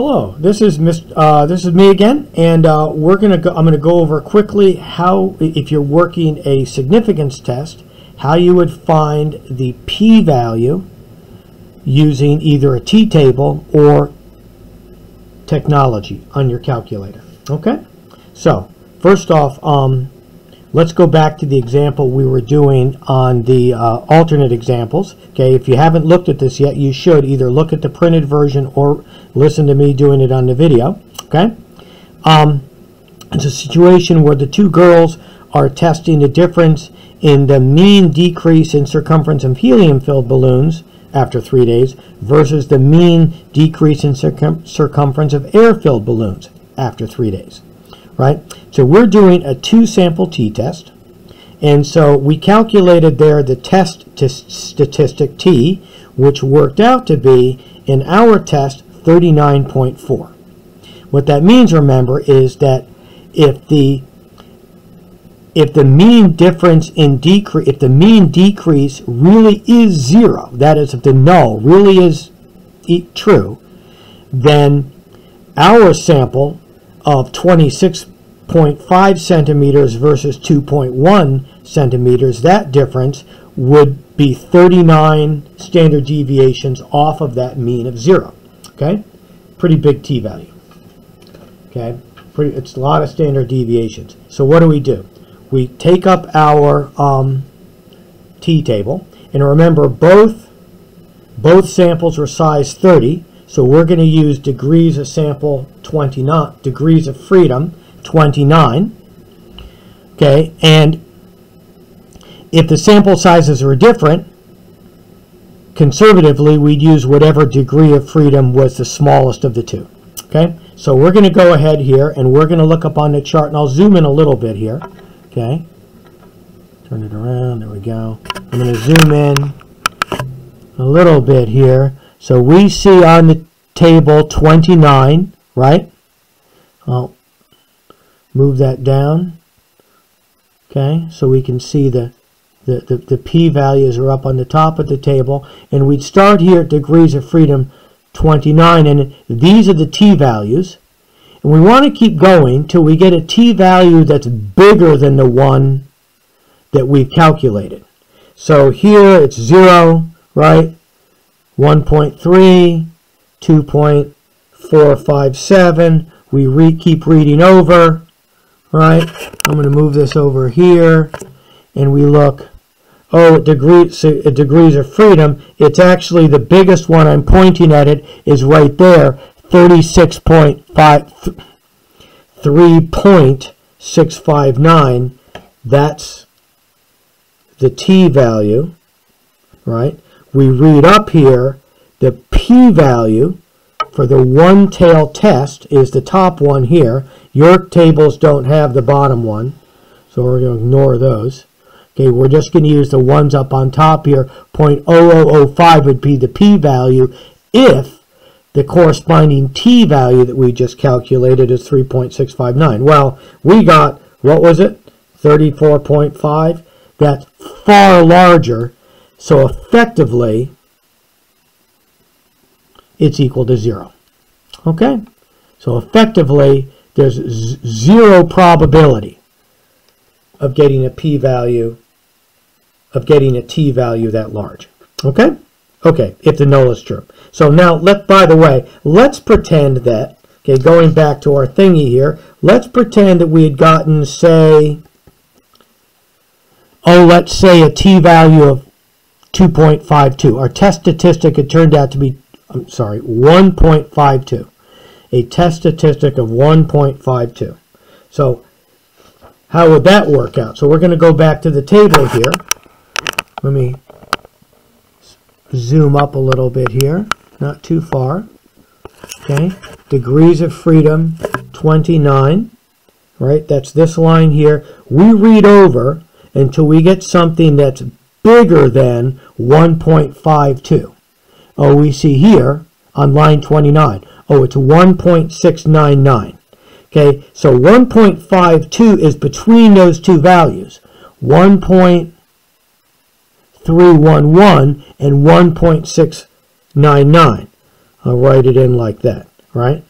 Hello, this is me again, and I'm gonna go over quickly how, if you're working a significance test, how you would find the p-value using either a t-table or technology on your calculator. Okay, so first off, let's go back to the example we were doing on the alternate examples. Okay, if you haven't looked at this yet, you should either look at the printed version or listen to me doing it on the video. Okay, it's a situation where the two girls are testing the difference in the mean decrease in circumference of helium-filled balloons after 3 days versus the mean decrease in circumference of air-filled balloons after 3 days. Right? So we're doing a two-sample t-test, and so we calculated there the test statistic t, which worked out to be, in our test, 39.4. What that means, remember, is that if the mean difference in if the mean decrease really is 0, that is, if the null really is true, then our sample of 26.5 centimeters versus 2.1 centimeters, that difference would be 39 standard deviations off of that mean of 0. Okay, pretty big t-value. Okay, it's a lot of standard deviations. So what do? We take up our t-table, and remember both samples were size 30. So we're going to use degrees of sample 29, degrees of freedom 29. Okay, and if the sample sizes are different, conservatively we'd use whatever degree of freedom was the smallest of the two. Okay, so we're going to go ahead here and we're going to look up on the chart, and I'll zoom in a little bit here. Okay, turn it around, there we go. I'm going to zoom in a little bit here. So we see on the table 29, right? I'll move that down. Okay, so we can see the p-values are up on the top of the table. And we'd start here at degrees of freedom 29, and these are the t-values. And we want to keep going till we get a t-value that's bigger than the one that we've calculated. So here it's 0, right? 1.3, 2.457. We keep reading over, right? I'm going to move this over here, and we look. Oh, at degrees of freedom, it's actually the biggest one. I'm pointing at it is right there, 3.659. That's the t-value, right? We read up here, the p-value for the one-tail test is the top one here. Your tables don't have the bottom one, so we're going to ignore those. Okay, we're just going to use the ones up on top here. 0.0005 would be the p-value if the corresponding t-value that we just calculated is 3.659. Well, we got, what was it? 34.5. That's far larger. So effectively, it's equal to 0. Okay? So effectively, there's 0 probability of getting a p-value, of getting a t-value that large. Okay? Okay, if the null is true. So now, by the way, let's pretend that, okay, going back to our thingy here, let's pretend that we had gotten, say, let's say a t-value of 2.52. Our test statistic had turned out to be, 1.52. A test statistic of 1.52. So how would that work out? So we're going to go back to the table here. Let me zoom up a little bit here, not too far. Okay, degrees of freedom 29, right? That's this line here. We read over until we get something that's bigger than 1.52. Oh, we see here on line 29. Oh, it's 1.699. Okay, so 1.52 is between those two values, 1.311 and 1.699. I'll write it in like that, right?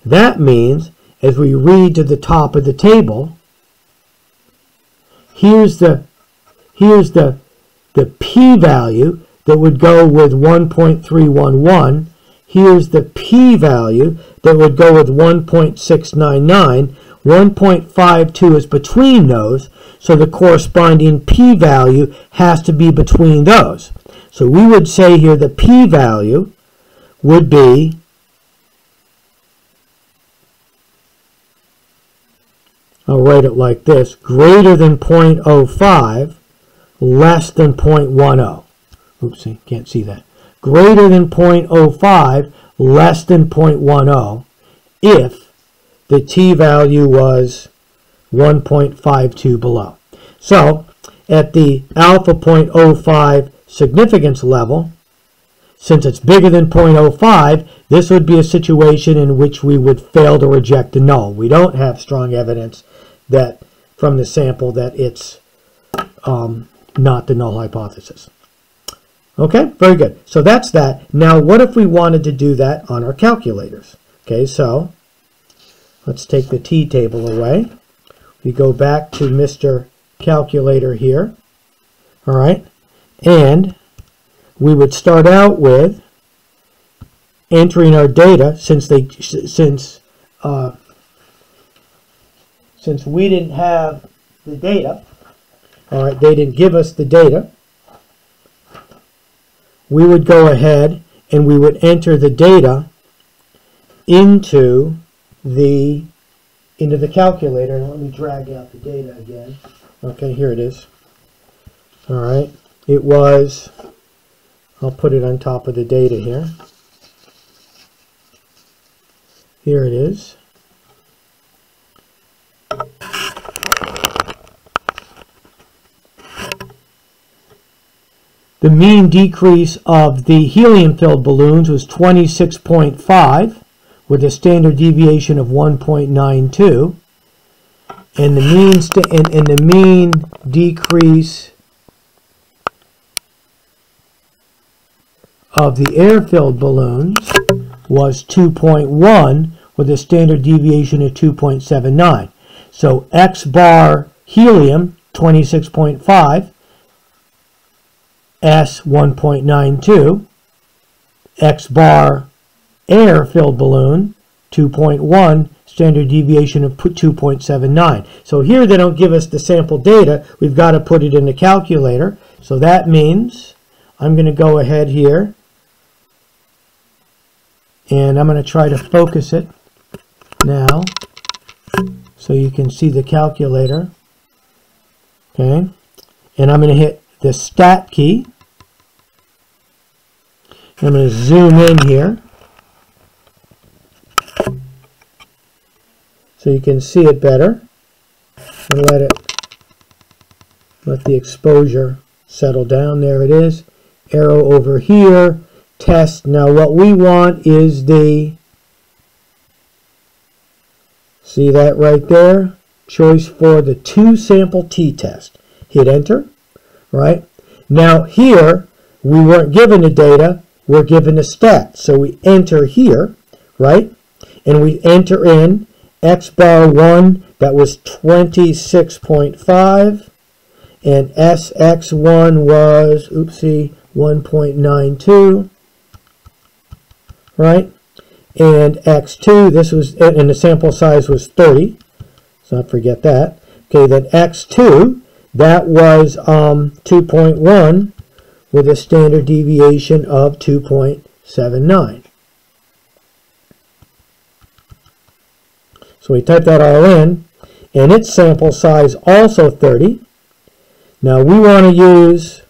That means, as we read to the top of the table, here's the p-value that would go with 1.311. Here's the p-value that would go with 1.699. 1.52 is between those, so the corresponding p-value has to be between those. So we would say here the p-value would be I'll write it like this, greater than 0.05, less than 0.10. Oopsie, can't see that. Greater than 0.05, less than 0.10, if the t-value was 1.52 below. So, at the alpha 0.05 significance level, since it's bigger than 0.05, this would be a situation in which we would fail to reject the null. We don't have strong evidence that from the sample that it's not the null hypothesis. Okay, very good. So that's that. Now, what if we wanted to do that on our calculators? Okay, so let's take the t-table away. We go back to Mr. Calculator here. All right, and we would start out with entering our data since we didn't have the data. All right, they didn't give us the data. We would go ahead and we would enter the data into the calculator. And let me drag out the data again. Okay, here it is. All right, it was, I'll put it on top of the data here. Here it is. The mean decrease of the helium-filled balloons was 26.5 with a standard deviation of 1.92, and the mean decrease of the air-filled balloons was 2.1 with a standard deviation of 2.79. So X bar helium 26.5, S 1.92, X bar air filled balloon 2.1, standard deviation of 2.79. So here they don't give us the sample data. We've got to put it in the calculator. So that means I'm going to go ahead here and I'm going to try to focus it now so you can see the calculator. Okay, and I'm going to hit the stat key. I'm going to zoom in here so you can see it better, and let the exposure settle down. There it is. Arrow over here. Test. Now what we want is see that right there? Choice for the 2-sample t-test. Hit enter. Right? Now here, we weren't given the data, we're given the stat. So we enter here, right? And we enter in X bar 1, that was 26.5, and SX1 was, 1.92, right? And X2, this was, and the sample size was 30, so not forget that. Okay, then X2, that was 2.1 with a standard deviation of 2.79. So we type that all in, and its sample size also 30. Now we want to use,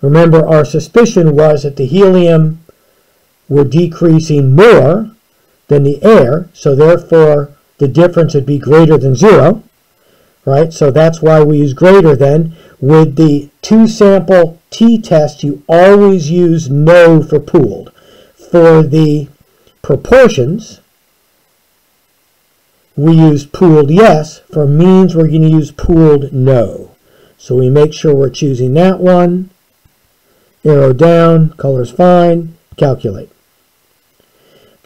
remember our suspicion was that the helium were decreasing more than the air, so therefore the difference would be greater than 0. Right? So that's why we use greater than. With the 2-sample t-test, you always use no for pooled. For the proportions, we use pooled yes. For means, we're going to use pooled no. So we make sure we're choosing that one. Arrow down, color's fine, calculate.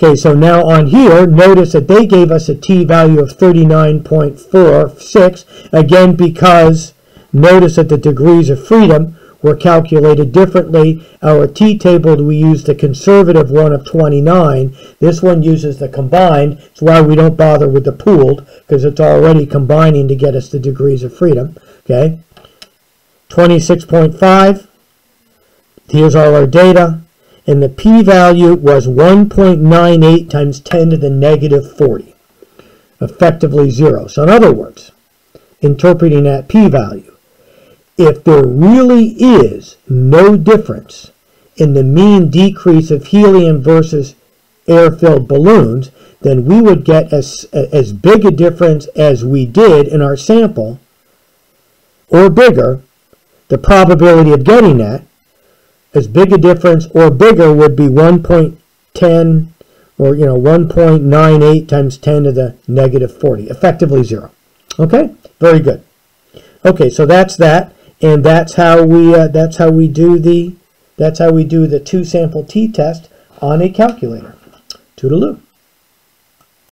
Okay, so now on here, notice that they gave us a t-value of 39.46, again because notice that the degrees of freedom were calculated differently. Our t-table, we use the conservative one of 29. This one uses the combined. That's why we don't bother with the pooled, because it's already combining to get us the degrees of freedom. Okay, 26.5. Here's all our data. And the p-value was 1.98 times 10 to the negative 40, effectively 0. So in other words, interpreting that p-value, if there really is no difference in the mean decrease of helium versus air-filled balloons, then we would get as big a difference as we did in our sample, or bigger. The probability of getting that, as big a difference or bigger, would be 1.10 or 1.98 times 10 to the negative 40, effectively 0. Okay, very good. Okay, so that's that, and that's how we do the two sample t-test on a calculator. Toodaloo.